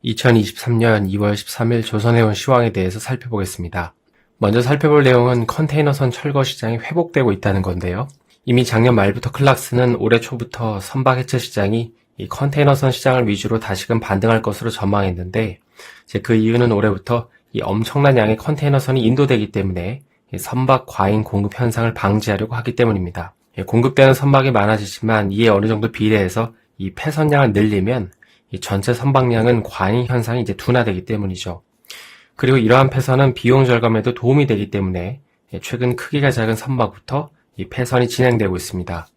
2023년 2월 13일 조선해운 시황에 대해서 살펴보겠습니다. 먼저 살펴볼 내용은 컨테이너선 철거 시장이 회복되고 있다는 건데요. 이미 작년 말부터 클락스는 올해 초부터 선박 해체 시장이 이 컨테이너선 시장을 위주로 다시금 반등할 것으로 전망했는데, 그 이유는 올해부터 이 엄청난 양의 컨테이너선이 인도되기 때문에 선박 과잉 공급 현상을 방지하려고 하기 때문입니다. 공급되는 선박이 많아지지만 이에 어느 정도 비례해서 이 폐선량을 늘리면 이 전체 선박량은 과잉 현상이 이제 둔화되기 때문이죠. 그리고 이러한 폐선은 비용 절감에도 도움이 되기 때문에 최근 크기가 작은 선박부터 이 폐선이 진행되고 있습니다.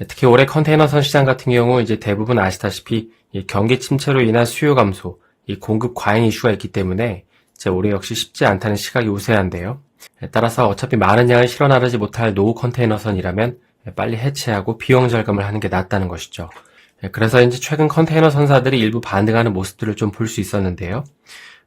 특히 올해 컨테이너선 시장 같은 경우 이제 대부분 아시다시피 이 경기 침체로 인한 수요 감소, 이 공급 과잉 이슈가 있기 때문에 이제 올해 역시 쉽지 않다는 시각이 우세한데요. 따라서 어차피 많은 양을 실어 나르지 못할 노후 컨테이너선이라면 빨리 해체하고 비용 절감을 하는 게 낫다는 것이죠. 그래서 이제 최근 컨테이너 선사들이 일부 반등하는 모습들을 좀 볼 수 있었는데요.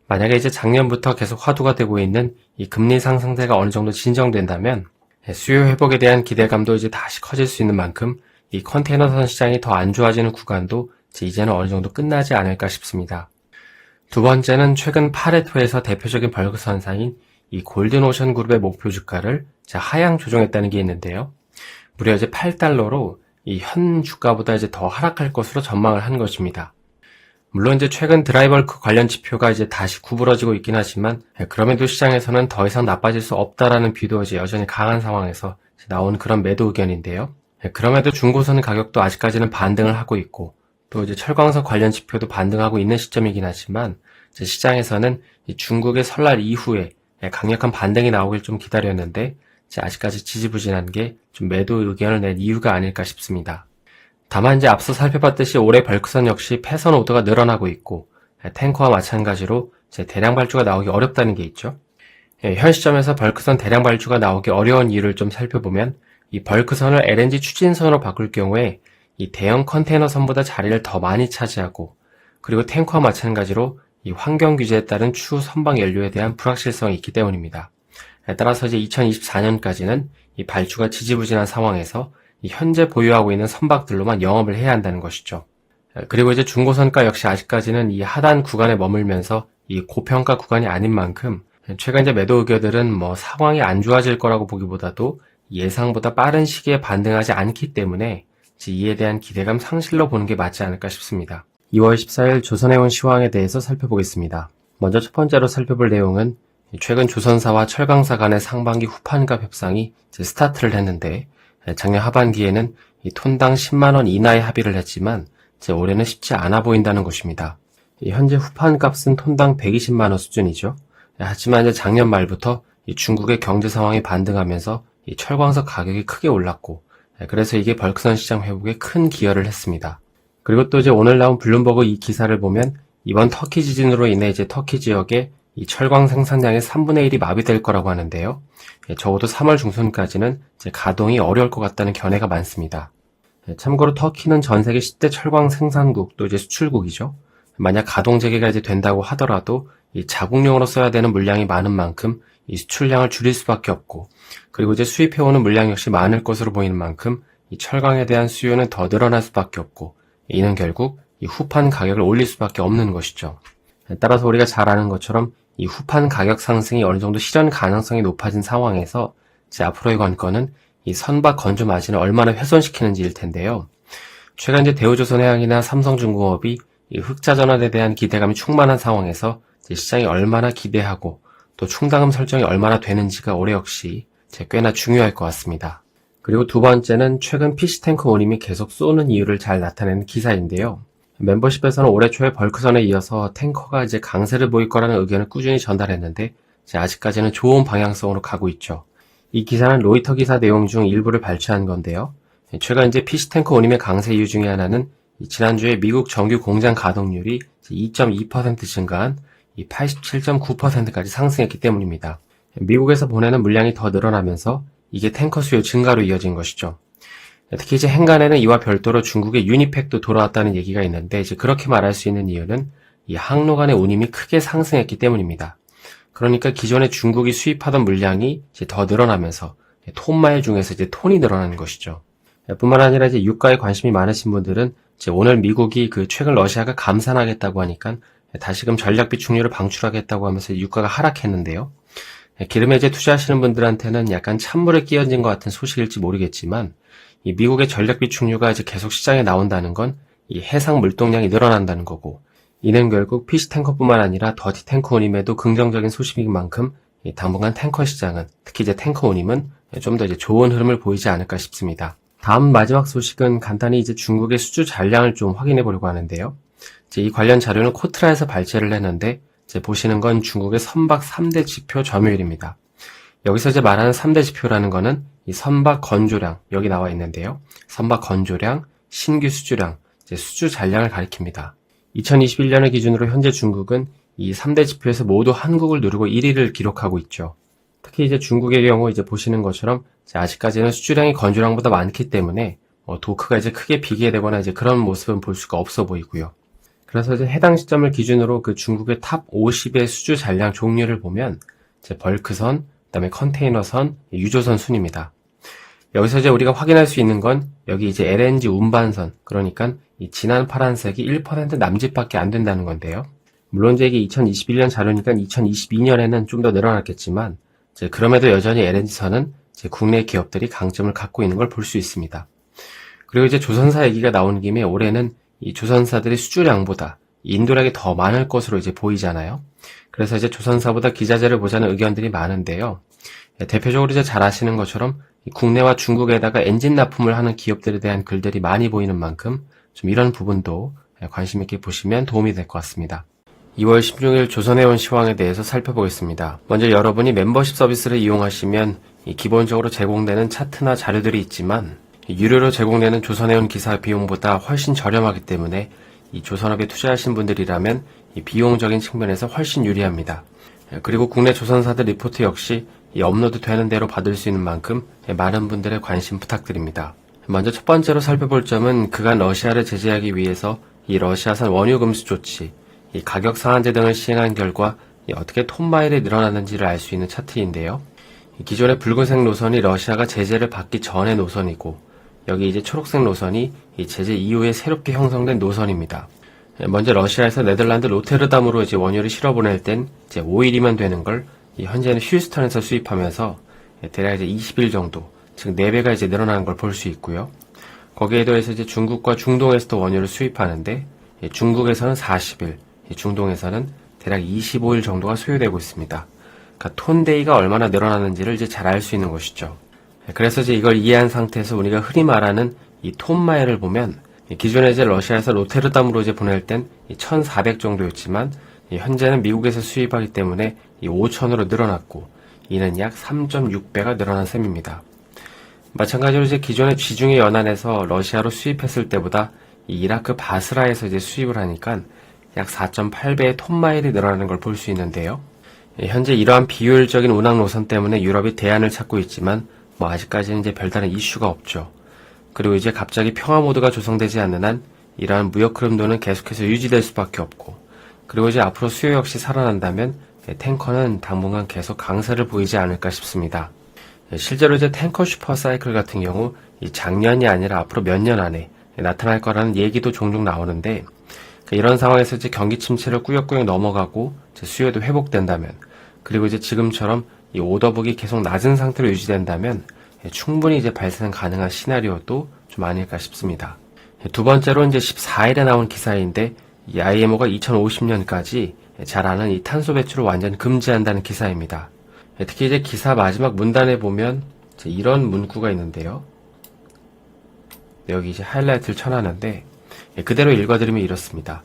만약에 이제 작년부터 계속 화두가 되고 있는 이 금리 상승세가 어느 정도 진정된다면 수요 회복에 대한 기대감도 이제 다시 커질 수 있는 만큼 이 컨테이너선 시장이 더 안 좋아지는 구간도 이제는 어느 정도 끝나지 않을까 싶습니다. 두 번째는 최근 파레토에서 대표적인 벌크선사인 이 골든오션 그룹의 목표 주가를 하향 조정했다는 게 있는데요. 무려 이제 8달러로 이 현 주가보다 이제 더 하락할 것으로 전망을 한 것입니다. 물론 이제 최근 드라이버크 관련 지표가 이제 다시 구부러지고 있긴 하지만 그럼에도 시장에서는 더 이상 나빠질 수 없다라는 뷰도 이제 여전히 강한 상황에서 나온 그런 매도 의견인데요. 그럼에도 중고선 가격도 아직까지는 반등을 하고 있고 또 이제 철광석 관련 지표도 반등하고 있는 시점이긴 하지만 이제 시장에서는 이 중국의 설날 이후에 강력한 반등이 나오길 좀 기다렸는데 아직까지 지지부진한 게 좀 매도 의견을 낸 이유가 아닐까 싶습니다. 다만 이제 앞서 살펴봤듯이 올해 벌크선 역시 폐선 오더가 늘어나고 있고 탱커와 마찬가지로 대량 발주가 나오기 어렵다는 게 있죠. 현 시점에서 벌크선 대량 발주가 나오기 어려운 이유를 좀 살펴보면 이 벌크선을 LNG 추진선으로 바꿀 경우에 이 대형 컨테이너선보다 자리를 더 많이 차지하고 그리고 탱커와 마찬가지로 이 환경 규제에 따른 추후 선박 연료에 대한 불확실성이 있기 때문입니다. 따라서 이제 2024년까지는 이 발주가 지지부진한 상황에서 이 현재 보유하고 있는 선박들로만 영업을 해야 한다는 것이죠. 그리고 이제 중고선가 역시 아직까지는 이 하단 구간에 머물면서 이 고평가 구간이 아닌 만큼 최근 이제 매도 의견들은 상황이 안 좋아질 거라고 보기보다도 예상보다 빠른 시기에 반등하지 않기 때문에 이에 대한 기대감 상실로 보는 게 맞지 않을까 싶습니다. 2월 14일 조선해운 시황에 대해서 살펴보겠습니다. 먼저 첫 번째로 살펴볼 내용은 최근 조선사와 철강사 간의 상반기 후판값 협상이 스타트를 했는데 작년 하반기에는 이 톤당 10만원 이나의 합의를 했지만 올해는 쉽지 않아 보인다는 것입니다. 현재 후판값은 톤당 120만원 수준이죠. 하지만 이제 작년 말부터 이 중국의 경제 상황이 반등하면서 이 철광석 가격이 크게 올랐고 그래서 이게 벌크선 시장 회복에 큰 기여를 했습니다. 그리고 또 이제 오늘 나온 블룸버그 이 기사를 보면 이번 터키 지진으로 인해 이제 터키 지역에 이 철광 생산량의 3분의 1이 마비될 거라고 하는데요. 적어도 3월 중순까지는 가동이 어려울 것 같다는 견해가 많습니다. 참고로 터키는 전 세계 10대 철광 생산국 또 이제 수출국이죠. 만약 가동 재개가 이제 된다고 하더라도 이 자국용으로 써야 되는 물량이 많은 만큼 이 수출량을 줄일 수밖에 없고 그리고 이제 수입해오는 물량 역시 많을 것으로 보이는 만큼 이 철광에 대한 수요는 더 늘어날 수밖에 없고 이는 결국 이 후판 가격을 올릴 수밖에 없는 것이죠. 따라서 우리가 잘 아는 것처럼 이 후판 가격 상승이 어느 정도 실현 가능성이 높아진 상황에서 앞으로의 관건은 이 선박 건조 마진을 얼마나 훼손시키는지일 텐데요. 최근 이제 대우조선해양이나 삼성중공업이 이 흑자 전환에 대한 기대감이 충만한 상황에서 시장이 얼마나 기대하고 또 충당금 설정이 얼마나 되는지가 올해 역시 꽤나 중요할 것 같습니다. 그리고 두 번째는 최근 피시탱커 운임이 계속 쏘는 이유를 잘 나타내는 기사인데요. 멤버십에서는 올해 초에 벌크선에 이어서 탱커가 이제 강세를 보일 거라는 의견을 꾸준히 전달했는데 아직까지는 좋은 방향성으로 가고 있죠. 이 기사는 로이터 기사 내용 중 일부를 발췌한 건데요. 최근 이제 피시탱커 운임의 강세 이유 중에 하나는 지난주에 미국 정규 공장 가동률이 2.2% 증가한 87.9%까지 상승했기 때문입니다. 미국에서 보내는 물량이 더 늘어나면서 이게 탱커 수요 증가로 이어진 것이죠. 특히 이제 행간에는 이와 별도로 중국의 유니팩도 돌아왔다는 얘기가 있는데 그렇게 말할 수 있는 이유는 이 항로 간의 운임이 크게 상승했기 때문입니다. 그러니까 기존에 중국이 수입하던 물량이 더 늘어나면서 톤마일 중에서 톤이 늘어나는 것이죠. 뿐만 아니라 유가에 관심이 많으신 분들은 오늘 미국이 최근 러시아가 감산하겠다고 하니까 다시금 전략 비축률을 방출하겠다고 하면서 유가가 하락했는데요. 기름에 이제 투자하시는 분들한테는 약간 찬물에 끼얹은 것 같은 소식일지 모르겠지만, 이 미국의 전략 비축류가 이제 계속 시장에 나온다는 건 이 해상 물동량이 늘어난다는 거고, 이는 결국 피시 탱커뿐만 아니라 더티 탱커 운임에도 긍정적인 소식인 만큼 당분간 탱커 시장은, 특히 이제 탱커 운임은 좀 더 이제 좋은 흐름을 보이지 않을까 싶습니다. 다음 마지막 소식은 간단히 이제 중국의 수주 잔량을 좀 확인해 보려고 하는데요. 이제 이 관련 자료는 코트라에서 발제를 했는데, 이제 보시는 건 중국의 선박 3대 지표 점유율입니다. 여기서 이제 말하는 3대 지표라는 거는 이 선박 건조량, 여기 나와 있는데요. 선박 건조량, 신규 수주량, 이제 수주 잔량을 가리킵니다. 2021년을 기준으로 현재 중국은 이 3대 지표에서 모두 한국을 누르고 1위를 기록하고 있죠. 특히 이제 중국의 경우 이제 보시는 것처럼 이제 아직까지는 수주량이 건조량보다 많기 때문에 도크가 이제 크게 비교되거나 이제 그런 모습은 볼 수가 없어 보이고요. 그래서 이제 해당 시점을 기준으로 그 중국의 탑 50의 수주 잔량 종류를 보면 이제 벌크선, 그다음에 컨테이너선, 유조선 순입니다. 여기서 이제 우리가 확인할 수 있는 건 여기 이제 LNG 운반선, 그러니까 이 진한 파란색이 1% 남짓밖에 안 된다는 건데요. 물론 이제 이게 2021년 자료니까 2022년에는 좀 더 늘어났겠지만, 이제 그럼에도 여전히 LNG선은 이제 국내 기업들이 강점을 갖고 있는 걸 볼 수 있습니다. 그리고 이제 조선사 얘기가 나오는 김에 올해는 이 조선사들의 수주량보다 인도량이 더 많을 것으로 이제 보이잖아요. 그래서 이제 조선사보다 기자재를 보자는 의견들이 많은데요. 대표적으로 이제 잘 아시는 것처럼 국내와 중국에다가 엔진 납품을 하는 기업들에 대한 글들이 많이 보이는 만큼 좀 이런 부분도 관심 있게 보시면 도움이 될 것 같습니다. 2월 16일 조선해운 시황에 대해서 살펴보겠습니다. 먼저 여러분이 멤버십 서비스를 이용하시면 기본적으로 제공되는 차트나 자료들이 있지만 유료로 제공되는 조선해운 기사 비용보다 훨씬 저렴하기 때문에 이 조선업에 투자하신 분들이라면 이 비용적인 측면에서 훨씬 유리합니다. 그리고 국내 조선사들 리포트 역시 이 업로드 되는 대로 받을 수 있는 만큼 많은 분들의 관심 부탁드립니다. 먼저 첫 번째로 살펴볼 점은 그간 러시아를 제재하기 위해서 이 러시아산 원유 금수 조치, 이 가격 상한제 등을 시행한 결과 어떻게 톤마일이 늘어났는지를 알 수 있는 차트인데요. 기존의 붉은색 노선이 러시아가 제재를 받기 전의 노선이고, 여기 이제 초록색 노선이 이 제재 이후에 새롭게 형성된 노선입니다. 먼저 러시아에서 네덜란드 로테르담으로 이제 원유를 실어 보낼 땐 이제 5일이면 되는 걸 현재는 휴스턴에서 수입하면서 대략 이제 20일 정도, 즉 4배가 이제 늘어나는 걸 볼 수 있고요. 거기에 더해서 이제 중국과 중동에서도 원유를 수입하는데 중국에서는 40일, 중동에서는 대략 25일 정도가 소요되고 있습니다. 그러니까 톤데이가 얼마나 늘어나는지를 이제 잘 알 수 있는 것이죠. 그래서 이제 이걸 이해한 상태에서 우리가 흔히 말하는 이 톤마일을 보면 기존에 이제 러시아에서 로테르담으로 이제 보낼 땐 1,400 정도였지만 현재는 미국에서 수입하기 때문에 5,000으로 늘어났고, 이는 약 3.6배가 늘어난 셈입니다. 마찬가지로 이제 기존의 지중해 연안에서 러시아로 수입했을 때보다 이 이라크 바스라에서 이제 수입을 하니까 약 4.8배의 톤마일이 늘어나는 걸 볼 수 있는데요. 현재 이러한 비효율적인 운항 노선 때문에 유럽이 대안을 찾고 있지만 아직까지는 이제 별다른 이슈가 없죠. 그리고 이제 갑자기 평화 모드가 조성되지 않는 한 이러한 무역 흐름도는 계속해서 유지될 수밖에 없고, 그리고 이제 앞으로 수요 역시 살아난다면 탱커는 당분간 계속 강세를 보이지 않을까 싶습니다. 실제로 이제 탱커 슈퍼 사이클 같은 경우 이 작년이 아니라 앞으로 몇 년 안에 나타날 거라는 얘기도 종종 나오는데, 이런 상황에서 이제 경기 침체를 꾸역꾸역 넘어가고 이제 수요도 회복된다면, 그리고 이제 지금처럼 이 오더북이 계속 낮은 상태로 유지된다면 충분히 이제 발생 가능한 시나리오도 좀 아닐까 싶습니다. 두 번째로 이제 14일에 나온 기사인데, 이 IMO가 2050년까지 잘 아는 이 탄소 배출을 완전 금지한다는 기사입니다. 특히 이제 기사 마지막 문단에 보면 이런 문구가 있는데요. 여기 이제 하이라이트를 쳐놨는데 그대로 읽어드리면 이렇습니다.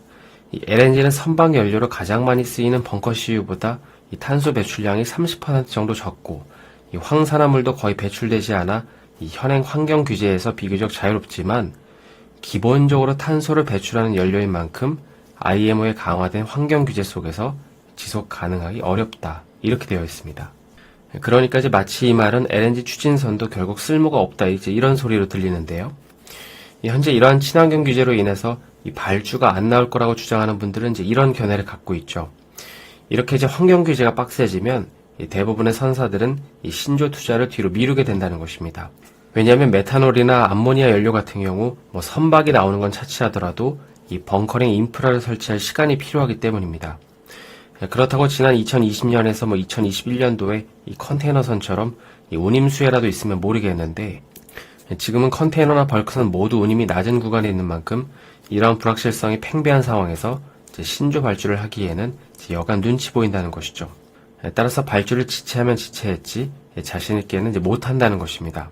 이 LNG는 선박 연료로 가장 많이 쓰이는 벙커 CU보다 이 탄소 배출량이 30% 정도 적고, 이 황산화물도 거의 배출되지 않아 이 현행 환경 규제에서 비교적 자유롭지만 기본적으로 탄소를 배출하는 연료인 만큼 IMO의 강화된 환경 규제 속에서 지속 가능하기 어렵다, 이렇게 되어 있습니다. 그러니까 이제 마치 이 말은 LNG 추진선도 결국 쓸모가 없다, 이제 이런 소리로 들리는데요. 현재 이러한 친환경 규제로 인해서 이 발주가 안 나올 거라고 주장하는 분들은 이제 이런 견해를 갖고 있죠. 이렇게 이제 환경 규제가 빡세지면 대부분의 선사들은 이 신조 투자를 뒤로 미루게 된다는 것입니다. 왜냐하면 메탄올이나 암모니아 연료 같은 경우 선박이 나오는 건 차치하더라도 이 벙커링 인프라를 설치할 시간이 필요하기 때문입니다. 그렇다고 지난 2020년에서 2021년도에 이 컨테이너선처럼 이 운임수혜라도 있으면 모르겠는데, 지금은 컨테이너나 벌크선 모두 운임이 낮은 구간에 있는 만큼 이러한 불확실성이 팽배한 상황에서 신조 발주를 하기에는 여간 눈치 보인다는 것이죠. 따라서 발주를 지체하면 지체했지 자신있게는 못한다는 것입니다.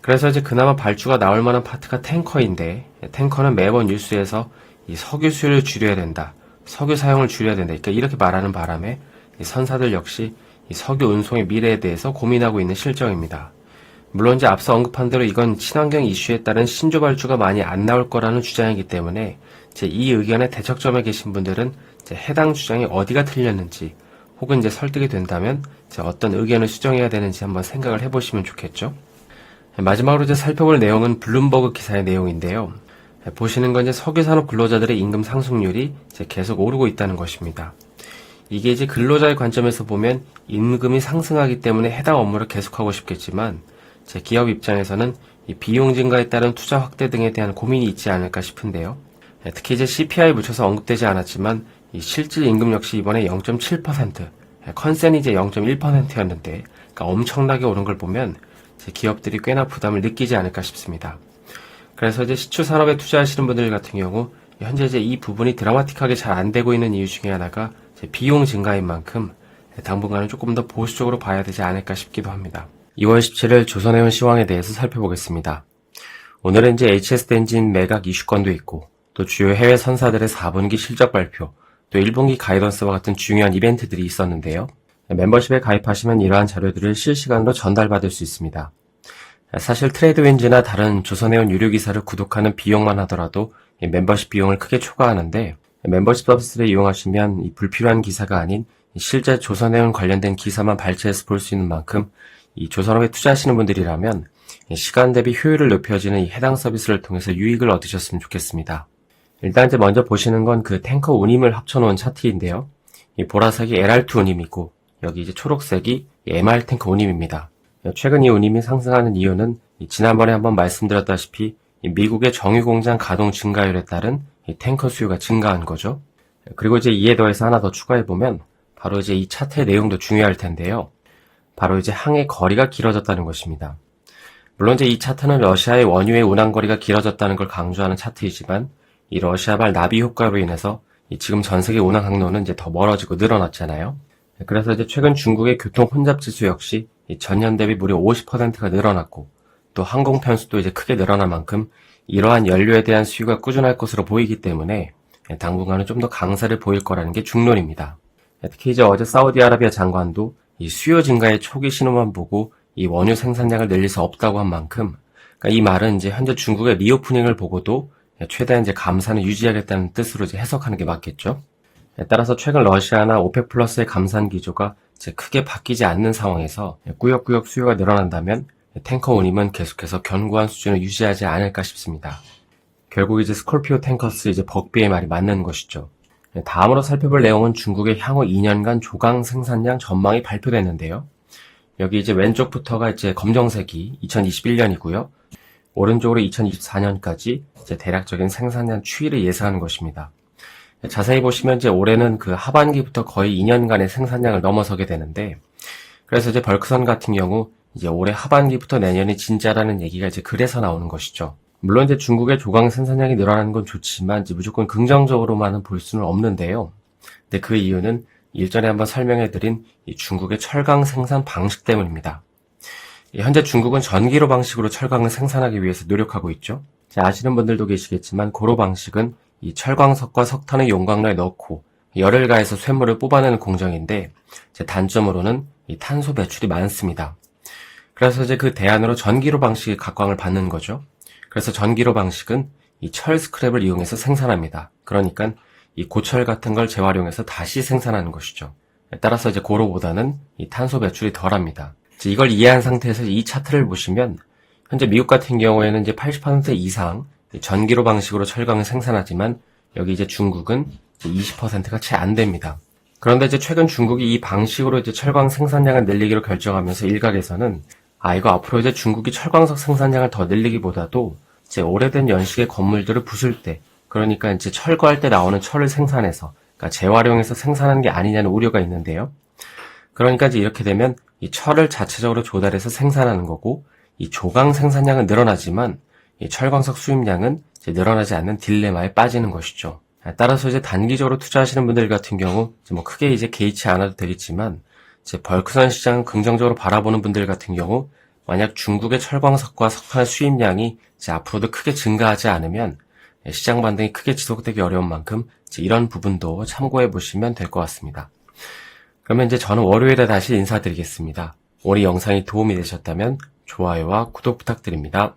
그래서 그나마 발주가 나올 만한 파트가 탱커인데, 탱커는 매번 뉴스에서 이 석유 수요를 줄여야 된다, 석유 사용을 줄여야 된다, 그러니까 이렇게 말하는 바람에 이 선사들 역시 이 석유 운송의 미래에 대해서 고민하고 있는 실정입니다. 물론 앞서 언급한 대로 이건 친환경 이슈에 따른 신조 발주가 많이 안 나올 거라는 주장이기 때문에 이 의견에 대척점에 계신 분들은 해당 주장이 어디가 틀렸는지, 혹은 설득이 된다면 어떤 의견을 수정해야 되는지 한번 생각을 해보시면 좋겠죠. 마지막으로 살펴볼 내용은 블룸버그 기사의 내용인데요. 보시는 건 석유산업 근로자들의 임금 상승률이 계속 오르고 있다는 것입니다. 이게 근로자의 관점에서 보면 임금이 상승하기 때문에 해당 업무를 계속하고 싶겠지만, 기업 입장에서는 이 비용 증가에 따른 투자 확대 등에 대한 고민이 있지 않을까 싶은데요. 특히 CPI 붙여서 언급되지 않았지만 이 실질 임금 역시 이번에 0.7%, 컨센이 0.1%였는데 그러니까 엄청나게 오른 걸 보면 기업들이 꽤나 부담을 느끼지 않을까 싶습니다. 그래서 시추 산업에 투자하시는 분들 같은 경우 현재 이 부분이 드라마틱하게 잘 안 되고 있는 이유 중에 하나가 비용 증가인 만큼 당분간은 조금 더 보수적으로 봐야 되지 않을까 싶기도 합니다. 2월 17일 조선해운 시황에 대해서 살펴보겠습니다. 오늘은 HS 엔진 매각 이슈건도 있고, 또 주요 해외 선사들의 4분기 실적 발표, 또 1분기 가이던스와 같은 중요한 이벤트들이 있었는데요. 멤버십에 가입하시면 이러한 자료들을 실시간으로 전달받을 수 있습니다. 사실 트레이드윈즈나 다른 조선해운 유료 기사를 구독하는 비용만 하더라도 멤버십 비용을 크게 초과하는데, 멤버십 서비스를 이용하시면 이 불필요한 기사가 아닌 실제 조선해운 관련된 기사만 발췌해서 볼 수 있는 만큼 이 조선업에 투자하시는 분들이라면 시간 대비 효율을 높여지는 이 해당 서비스를 통해서 유익을 얻으셨으면 좋겠습니다. 일단 먼저 보시는 건 그 탱커 운임을 합쳐놓은 차트인데요. 이 보라색이 LR2 운임이고, 여기 초록색이 MR 탱커 운임입니다. 최근 이 운임이 상승하는 이유는 지난번에 한번 말씀드렸다시피 미국의 정유 공장 가동 증가율에 따른 이 탱커 수요가 증가한 거죠. 그리고 이에 더해서 하나 더 추가해보면 바로 이 차트의 내용도 중요할 텐데요. 바로 항해 거리가 길어졌다는 것입니다. 물론 이 차트는 러시아의 원유의 운항거리가 길어졌다는 걸 강조하는 차트이지만, 이 러시아발 나비 효과로 인해서 지금 전 세계 운항 항로는 더 멀어지고 늘어났잖아요. 그래서 최근 중국의 교통 혼잡 지수 역시 전년 대비 무려 50%가 늘어났고, 또 항공 편수도 크게 늘어난 만큼 이러한 연료에 대한 수요가 꾸준할 것으로 보이기 때문에 당분간은 좀 더 강세를 보일 거라는 게 중론입니다. 특히 어제 사우디아라비아 장관도 이 수요 증가의 초기 신호만 보고 이 원유 생산량을 늘릴 수 없다고 한 만큼, 그러니까 이 말은 크게 중국의 리오프닝을 보고도 최대한 감산을 유지하겠다는 뜻으로 해석하는 게 맞겠죠. 따라서 최근 러시아나 오펙 플러스의 감산 기조가 크게 바뀌지 않는 상황에서 꾸역꾸역 수요가 늘어난다면 탱커 운임은 계속해서 견고한 수준을 유지하지 않을까 싶습니다. 결국 스콜피오 탱커스 벅비의 말이 맞는 것이죠. 다음으로 살펴볼 내용은 중국의 향후 2년간 조강 생산량 전망이 발표됐는데요. 여기 왼쪽부터가 검정색이 2021년이고요. 오른쪽으로 2024년까지 대략적인 생산량 추이를 예상하는 것입니다. 자세히 보시면 올해는 그 하반기부터 거의 2년간의 생산량을 넘어서게 되는데, 그래서 벌크선 같은 경우 올해 하반기부터 내년이 진짜라는 얘기가 그래서 나오는 것이죠. 물론 중국의 조강 생산량이 늘어나는 건 좋지만 무조건 긍정적으로만은 볼 수는 없는데요. 근데 그 이유는 일전에 한번 설명해드린 이 중국의 철강 생산 방식 때문입니다. 현재 중국은 전기로 방식으로 철강을 생산하기 위해서 노력하고 있죠. 아시는 분들도 계시겠지만 고로 방식은 이 철광석과 석탄을 용광로에 넣고 열을 가해서 쇳물을 뽑아내는 공정인데, 단점으로는 이 탄소 배출이 많습니다. 그래서 그 대안으로 전기로 방식의 각광을 받는 거죠. 그래서 전기로 방식은 이 철 스크랩을 이용해서 생산합니다. 그러니까 이 고철 같은 걸 재활용해서 다시 생산하는 것이죠. 따라서 고로보다는 이 탄소 배출이 덜합니다. 이걸 이해한 상태에서 이 차트를 보시면 현재 미국 같은 경우에는 80% 이상 전기로 방식으로 철강을 생산하지만, 여기 중국은 20%가 채 안 됩니다. 그런데 최근 중국이 이 방식으로 철강 생산량을 늘리기로 결정하면서 일각에서는 이거 앞으로 중국이 철광석 생산량을 더 늘리기보다도 오래된 연식의 건물들을 부술 때 그러니까 이제 철거할 때 나오는 철을 생산해서, 그러니까 재활용해서 생산하는 게 아니냐는 우려가 있는데요. 그러니까 이제 이렇게 되면 이 철을 자체적으로 조달해서 생산하는 거고, 이 조강 생산량은 늘어나지만 이 철광석 수입량은 이제 늘어나지 않는 딜레마에 빠지는 것이죠. 따라서 이제 단기적으로 투자하시는 분들 같은 경우 이제 뭐 크게 이제 개의치 않아도 되겠지만, 이제 벌크선 시장을 긍정적으로 바라보는 분들 같은 경우 만약 중국의 철광석과 석탄 수입량이 이제 앞으로도 크게 증가하지 않으면 시장 반등이 크게 지속되기 어려운 만큼 이제 이런 부분도 참고해 보시면 될 것 같습니다. 그러면 이제 저는 월요일에 다시 인사드리겠습니다. 오늘 영상이 도움이 되셨다면 좋아요와 구독 부탁드립니다.